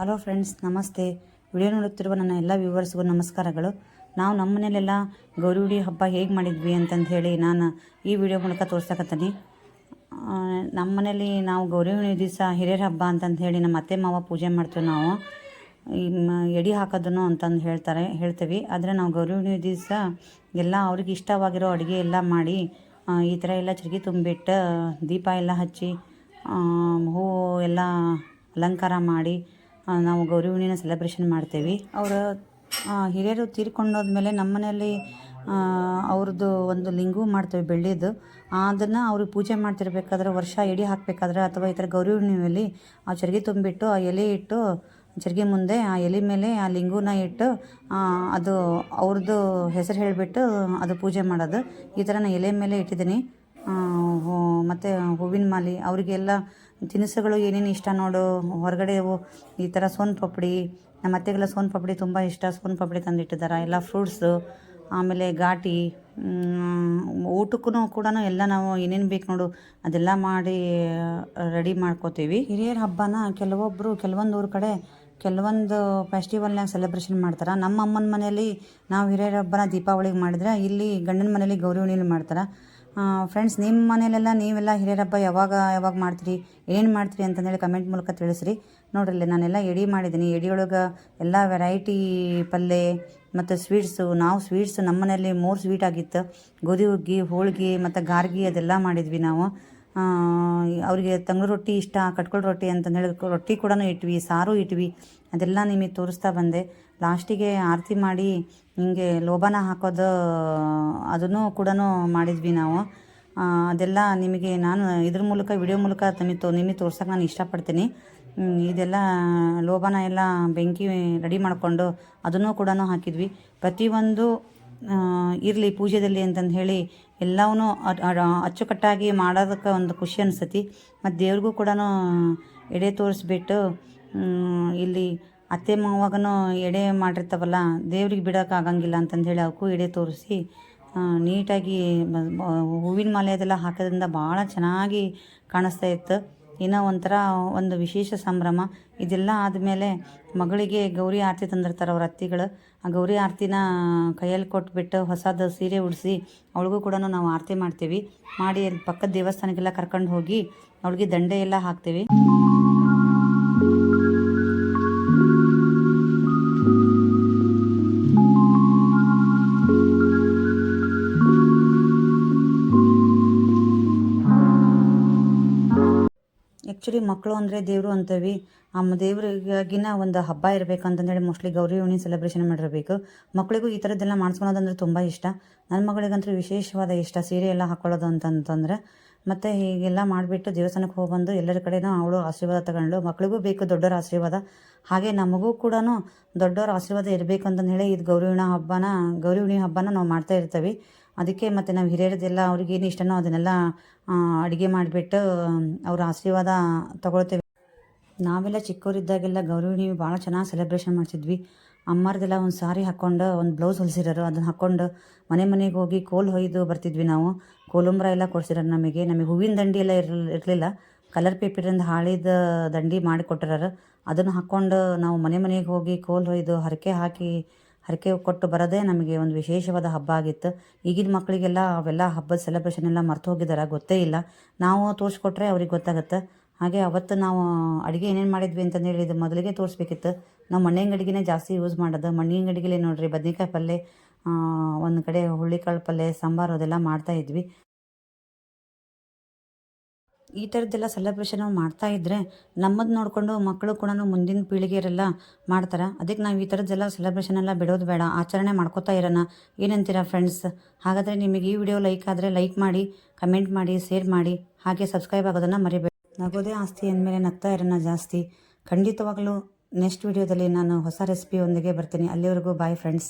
Hello friends, ನಮಸ್ತೆ. Video ನೋಡುತ್ತಿರುವ ನನ್ನ ಎಲ್ಲ ವ್ಯೂವರ್ಸ್ಗೂ ನಮಸ್ಕಾರಗಳು. ನಾವು ನಮ್ಮ ಮನೇಲೆಲ್ಲ ಗೌರಿ ಹುಡಿ ಹಬ್ಬ ಹೇಗೆ ಮಾಡಿದ್ವಿ ಅಂತಂದು ಹೇಳಿ ನಾನು ಈ ವಿಡಿಯೋ ಮೂಲಕ ತೋರ್ಸಕತ್ತೀನಿ. ನಮ್ಮ ಮನೇಲಿ ನಾವು ಗೌರಿ ಹುಡಿ ದಿವಸ ಹಿರಿಯರ ಹಬ್ಬ ಅಂತಂದು ಹೇಳಿ ನಮ್ಮ ಅತ್ತೆ ಮಾವ ಪೂಜೆ ಮಾಡ್ತೀವಿ. ನಾವು ಎಡೆ ಹಾಕೋದನ್ನು ಅಂತಂದು ಹೇಳ್ತೀವಿ. ಆದರೆ ನಾವು ಗೌರಿ ಹುಡಿ ದಿವಸ ಎಲ್ಲ ಅವ್ರಿಗೆ ಇಷ್ಟವಾಗಿರೋ ಅಡುಗೆ ಎಲ್ಲ ಮಾಡಿ ಈ ಥರ ಎಲ್ಲ ಚರ್ಗಿ ತುಂಬಿಟ್ಟು ದೀಪ ಎಲ್ಲ ಹಚ್ಚಿ ಹೂವು ಎಲ್ಲ ಅಲಂಕಾರ ಮಾಡಿ ನಾವು ಗೌರಿ ಹುಣ್ಣಿನ ಸೆಲೆಬ್ರೇಷನ್ ಮಾಡ್ತೇವೆ. ಅವರ ಹಿರಿಯರು ತೀರ್ಕೊಂಡೋದ್ಮೇಲೆ ನಮ್ಮ ಮನೆಯಲ್ಲಿ ಅವ್ರದ್ದು ಒಂದು ಲಿಂಗು ಮಾಡ್ತೇವೆ ಬೆಳ್ಳಿದು. ಅದನ್ನು ಅವ್ರಿಗೆ ಪೂಜೆ ಮಾಡ್ತಿರ್ಬೇಕಾದ್ರೆ ವರ್ಷ ಎಡೆ ಹಾಕಬೇಕಾದ್ರೆ ಅಥವಾ ಈ ಥರ ಗೌರಿ ಹುಣ್ಣಿಮೆಯಲ್ಲಿ ಆ ಚರ್ಗಿ ತುಂಬಿಟ್ಟು ಆ ಎಲೆ ಇಟ್ಟು ಚರ್ಗಿ ಮುಂದೆ ಆ ಎಲೆ ಮೇಲೆ ಆ ಲಿಂಗುನ ಇಟ್ಟು ಅದು ಅವ್ರದ್ದು ಹೆಸರು ಹೇಳಿಬಿಟ್ಟು ಅದು ಪೂಜೆ ಮಾಡೋದು. ಈ ಥರ ನಾನು ಎಲೆ ಮೇಲೆ ಇಟ್ಟಿದ್ದೀನಿ. ಮತ್ತು ಹೂವಿನ ಮಾಲೆ ಅವರಿಗೆಲ್ಲ ತಿನಿಸುಗಳು ಏನೇನು ಇಷ್ಟ ನೋಡು. ಹೊರಗಡೆ ಈ ಥರ ಸೋನ್ ಪಾಪಡಿ, ನಮ್ಮ ಅತ್ತೆಗೆಲ್ಲ ಸೋನ್ ಪಾಪಡಿ ತುಂಬ ಇಷ್ಟ. ಸೋನ್ ಪಾಪಡಿ ತಂದಿಟ್ಟಿದ್ದಾರೆ. ಎಲ್ಲ ಫ್ರೂಟ್ಸು, ಆಮೇಲೆ ಘಾಟಿ, ಊಟಕ್ಕೂ ಕೂಡ ಎಲ್ಲ ನಾವು ಏನೇನು ಬೇಕು ನೋಡು ಅದೆಲ್ಲ ಮಾಡಿ ರೆಡಿ ಮಾಡ್ಕೋತೀವಿ. ಹಿರಿಯರ ಹಬ್ಬನ ಕೆಲವೊಂದು ಊರ ಕಡೆ ಕೆಲವೊಂದು ಫೆಸ್ಟಿವಲ್ನಾಗ ಸೆಲೆಬ್ರೇಷನ್ ಮಾಡ್ತಾರೆ. ನಮ್ಮ ಅಮ್ಮನ ಮನೇಲಿ ನಾವು ಹಿರಿಯರ ಹಬ್ಬನ ದೀಪಾವಳಿಗೆ ಮಾಡಿದ್ರೆ, ಇಲ್ಲಿ ಗಂಡನ ಮನೇಲಿ ಗೌರಿ ಹುಣ್ಣಿಲಿ ಮಾಡ್ತಾರೆ. ಫ್ರೆಂಡ್ಸ್, ನಿಮ್ಮ ಮನೇಲೆಲ್ಲ ನೀವೆಲ್ಲ ಹಿರಿಯರ ಹಬ್ಬ ಯಾವಾಗ ಮಾಡ್ತೀರಿ, ಏನು ಮಾಡ್ತೀರಿ ಅಂತಂದೇಳಿ ಕಮೆಂಟ್ ಮೂಲಕ ತಿಳಿಸ್ರಿ. ನೋಡ್ರಿ, ನಾನೆಲ್ಲ ಎಡೆ ಮಾಡಿದ್ದೀನಿ. ಎಡೆಯೊಳಗೆ ಎಲ್ಲ ವೆರೈಟಿ ಪಲ್ಯ ಮತ್ತು ಸ್ವೀಟ್ಸು. ಸ್ವೀಟ್ಸು ನಮ್ಮ ಮನೇಲಿ 3 ಸ್ವೀಟ್ ಆಗಿತ್ತು. ಗೋಧಿ ಹುಗ್ಗಿ, ಹೋಳಿಗೆ ಮತ್ತು ಗಾರ್ಗಿ ಅದೆಲ್ಲ ಮಾಡಿದ್ವಿ ನಾವು. ಅವರಿಗೆ ತಂಗ್ಳು ರೊಟ್ಟಿ ಇಷ್ಟ, ಕಟ್ಕೊಳ್ ರೊಟ್ಟಿ ಅಂತಂದೇಳಿ ರೊಟ್ಟಿ ಕೂಡ ಇಟ್ವಿ, ಸಾರು ಇಟ್ವಿ. ಅದೆಲ್ಲ ನಿಮಗೆ ತೋರಿಸ್ತಾ ಬಂದೆ. ಲಾಸ್ಟಿಗೆ ಆರತಿ ಮಾಡಿ ಹಿಂಗೆ ಲೋಬಾನ ಹಾಕೋದು ಅದನ್ನು ಕೂಡ ಮಾಡಿದ್ವಿ ನಾವು. ಅದೆಲ್ಲ ನಿಮಗೆ ನಾನು ಇದ್ರ ಮೂಲಕ ವಿಡಿಯೋ ಮೂಲಕ ನಿಮಗೆ ತೋರ್ಸೋಕೆ ನಾನು ಇಷ್ಟಪಡ್ತೀನಿ. ಇದೆಲ್ಲ ಲೋಬಾನ ಎಲ್ಲ ಬೆಂಕಿ ರೆಡಿ ಮಾಡಿಕೊಂಡು ಅದನ್ನು ಕೂಡ ಹಾಕಿದ್ವಿ. ಪ್ರತಿಯೊಂದು ಇರಲಿ ಪೂಜೆಯಲ್ಲಿ ಅಂತಂದು ಹೇಳಿ ಎಲ್ಲವೂ ಅಚ್ಚುಕಟ್ಟಾಗಿ ಮಾಡೋದಕ್ಕೆ ಒಂದು ಖುಷಿ ಅನಿಸ್ತತಿ. ಮತ್ತು ದೇವ್ರಿಗೂ ಕೂಡ ಎಡೆ ತೋರಿಸ್ಬಿಟ್ಟು ಇಲ್ಲಿ ಅತ್ತೆ ಮಾವಾಗನೂ ಎಡೆ ಮಾಡಿರ್ತಾವಲ್ಲ, ದೇವ್ರಿಗೆ ಬಿಡೋಕ್ಕಾಗಂಗಿಲ್ಲ ಅಂತಂದು ಹೇಳಿ ಅವಕ್ಕೂ ಎಡೆ ತೋರಿಸಿ ನೀಟಾಗಿ ಹೂವಿನ ಮಾಲೆ ಅದೆಲ್ಲ ಹಾಕೋದ್ರಿಂದ ಭಾಳ ಚೆನ್ನಾಗಿ ಕಾಣಿಸ್ತಾ ಇತ್ತು. ಏನೋ ಒಂಥರ ಒಂದು ವಿಶೇಷ ಸಂಭ್ರಮ. ಇದೆಲ್ಲ ಆದಮೇಲೆ ಮಗಳಿಗೆ ಗೌರಿ ಆರತಿ ತಂದಿರ್ತಾರೆ ಅವ್ರ ಅತ್ತಿಗಳು. ಆ ಗೌರಿ ಆರತಿನ ಕೈಯಲ್ಲಿ ಕೊಟ್ಬಿಟ್ಟು ಹೊಸದು ಸೀರೆ ಉಡಿಸಿ ಅವಳಿಗೂ ಕೂಡ ನಾವು ಆರತಿ ಮಾಡ್ತೀವಿ. ಮಾಡಿ ಅಲ್ಲಿ ಪಕ್ಕದ ದೇವಸ್ಥಾನಕ್ಕೆಲ್ಲ ಕರ್ಕೊಂಡು ಹೋಗಿ ಅವಳಿಗೆ ದಂಡೆ ಎಲ್ಲ ಹಾಕ್ತೀವಿ. ಆ್ಯಕ್ಚುಲಿ ಮಕ್ಕಳು ಅಂದರೆ ದೇವರು ಅಂತೀವಿ. ಆ ದೇವರಿಗಾಗಿನ ಒಂದು ಹಬ್ಬ ಇರಬೇಕಂತಂದೇಳಿ ಮೋಸ್ಟ್ಲಿ ಗೌರಿ ಹುಣ್ಣಿ ಸೆಲೆಬ್ರೇಷನ್ ಮಾಡಿರಬೇಕು. ಮಕ್ಕಳಿಗೂ ಈ ಥರದ್ದೆಲ್ಲ ಮಾಡಿಸ್ಕೊಳೋದಂದ್ರೆ ತುಂಬ ಇಷ್ಟ. ನನ್ನ ಮಗಳಿಗಂತೂ ವಿಶೇಷವಾದ ಇಷ್ಟ ಸೀರೆ ಎಲ್ಲ ಹಾಕ್ಕೊಳ್ಳೋದು ಅಂತಂತಂದರೆ. ಮತ್ತು ಹೀಗೆಲ್ಲ ಮಾಡಿಬಿಟ್ಟು ದೇವಸ್ಥಾನಕ್ಕೆ ಹೋಗ್ಬಂದು ಎಲ್ಲರ ಕಡೆನೂ ಅವಳು ಆಶೀರ್ವಾದ ತಗೊಂಡು, ಮಕ್ಕಳಿಗೂ ಬೇಕು ದೊಡ್ಡವರ ಆಶೀರ್ವಾದ, ಹಾಗೆ ನಮಗೂ ಕೂಡ ದೊಡ್ಡವರ ಆಶೀರ್ವಾದ ಇರಬೇಕು ಅಂತಂದು ಹೇಳಿ ಇದು ಗೌರಿ ಹುಣ್ಣಿ ಹಬ್ಬನ ನಾವು ಮಾಡ್ತಾ ಇರ್ತೀವಿ. ಅದಕ್ಕೆ ಮತ್ತು ನಾವು ಹಿರಿಯರದೆಲ್ಲ ಅವ್ರಿಗೇನು ಇಷ್ಟನೋ ಅದನ್ನೆಲ್ಲ ಅಡುಗೆ ಮಾಡಿಬಿಟ್ಟು ಅವ್ರ ಆಶೀರ್ವಾದ ತಗೊಳ್ತೇವೆ. ನಾವೆಲ್ಲ ಚಿಕ್ಕವರಿದ್ದಾಗೆಲ್ಲ ಗೌರಿ ಹುಣ್ಣಿಮೆ ಭಾಳ ಚೆನ್ನಾಗಿ ಸೆಲೆಬ್ರೇಷನ್ ಮಾಡ್ತಿದ್ವಿ. ಅಮ್ಮರದೆಲ್ಲ ಒಂದು ಸಾರಿ ಹಾಕ್ಕೊಂಡು ಒಂದು ಬ್ಲೌಸ್ ಹೊಲಿಸಿರೋರು, ಅದನ್ನು ಹಾಕ್ಕೊಂಡು ಮನೆಗೆ ಹೋಗಿ ಕೋಲು ಹೊಯ್ದು ಬರ್ತಿದ್ವಿ ನಾವು. ಕೋಲುಂಬ್ರ ಎಲ್ಲ ಕೊಡ್ಸಿರೋರು ನಮಗೆ ಹೂವಿನ ದಂಡಿ ಎಲ್ಲ ಇರಲಿಲ್ಲ. ಕಲರ್ ಪೇಪರಿಂದ ಹಾಳಿದ ದಂಡಿ ಮಾಡಿ ಕೊಟ್ಟಿರೋರು. ಅದನ್ನು ಹಾಕ್ಕೊಂಡು ನಾವು ಮನೆಗೆ ಹೋಗಿ ಕೋಲು ಹೊಯ್ದು ಹರಕೆ ಕೊಟ್ಟು ಬರೋದೇ ನಮಗೆ ಒಂದು ವಿಶೇಷವಾದ ಹಬ್ಬ ಆಗಿತ್ತು. ಈಗಿನ ಮಕ್ಕಳಿಗೆಲ್ಲ ಅವೆಲ್ಲ ಹಬ್ಬದ ಸೆಲೆಬ್ರೇಷನ್ ಎಲ್ಲ ಮರ್ತು ಹೋಗಿದ್ದಾರೆ, ಗೊತ್ತೇ ಇಲ್ಲ. ನಾವು ತೋರಿಸ್ಕೊಟ್ರೆ ಅವ್ರಿಗೆ ಗೊತ್ತಾಗುತ್ತೆ. ಹಾಗೆ ಅವತ್ತು ನಾವು ಅಡುಗೆ ಏನೇನು ಮಾಡಿದ್ವಿ ಅಂತಂದೇಳಿ ಇದು ಮೊದಲಿಗೆ ತೋರಿಸ್ಬೇಕಿತ್ತು. ನಾವು ಮಣ್ಣಿನ ಗಡಿಗೆನೇ ಜಾಸ್ತಿ ಯೂಸ್ ಮಾಡೋದು. ಮಣ್ಣಿನ ಗಡಿಗೆಲೇ ನೋಡಿರಿ ಬದ್ನೆಕಾಯಿ ಪಲ್ಯ, ಒಂದು ಕಡೆ ಹುಳ್ಳಿಕಾಳು ಪಲ್ಯ, ಸಾಂಬಾರು ಅದೆಲ್ಲ ಮಾಡ್ತಾಯಿದ್ವಿ. ಈ ಥರದ್ದೆಲ್ಲ ಸೆಲೆಬ್ರೇಷನ್ ಮಾಡ್ತಾಯಿದ್ರೆ ನಮ್ಮದು ನೋಡಿಕೊಂಡು ಮಕ್ಕಳು ಕೂಡ ಮುಂದಿನ ಪೀಳಿಗೆಯರೆಲ್ಲ ಮಾಡ್ತಾರೆ. ಅದಕ್ಕೆ ನಾವು ಈ ಥರದ್ದೆಲ್ಲ ಸೆಲೆಬ್ರೇಷನ್ ಎಲ್ಲ ಬಿಡೋದು ಬೇಡ, ಆಚರಣೆ ಮಾಡ್ಕೋತಾ ಇರೋಣ. ಏನಂತೀರಾ ಫ್ರೆಂಡ್ಸ್? ಹಾಗಾದರೆ ನಿಮಗೆ ಈ ವಿಡಿಯೋ ಲೈಕ್ ಆದರೆ ಲೈಕ್ ಮಾಡಿ, ಕಮೆಂಟ್ ಮಾಡಿ, ಶೇರ್ ಮಾಡಿ, ಹಾಗೆ ಸಬ್ಸ್ಕ್ರೈಬ್ ಆಗೋದನ್ನು ಮರಿಬೇಡಿ. ನಗೋದೇ ಆಸ್ತಿ ಅಂದಮೇಲೆ ನಗ್ತಾ ಇರೋಣ ಜಾಸ್ತಿ. ಖಂಡಿತವಾಗಲೂ ನೆಕ್ಸ್ಟ್ ವಿಡಿಯೋದಲ್ಲಿ ನಾನು ಹೊಸ ರೆಸಿಪಿಯೊಂದಿಗೆ ಬರ್ತೀನಿ. ಅಲ್ಲಿವರೆಗೂ ಬಾಯ್ ಫ್ರೆಂಡ್ಸ್.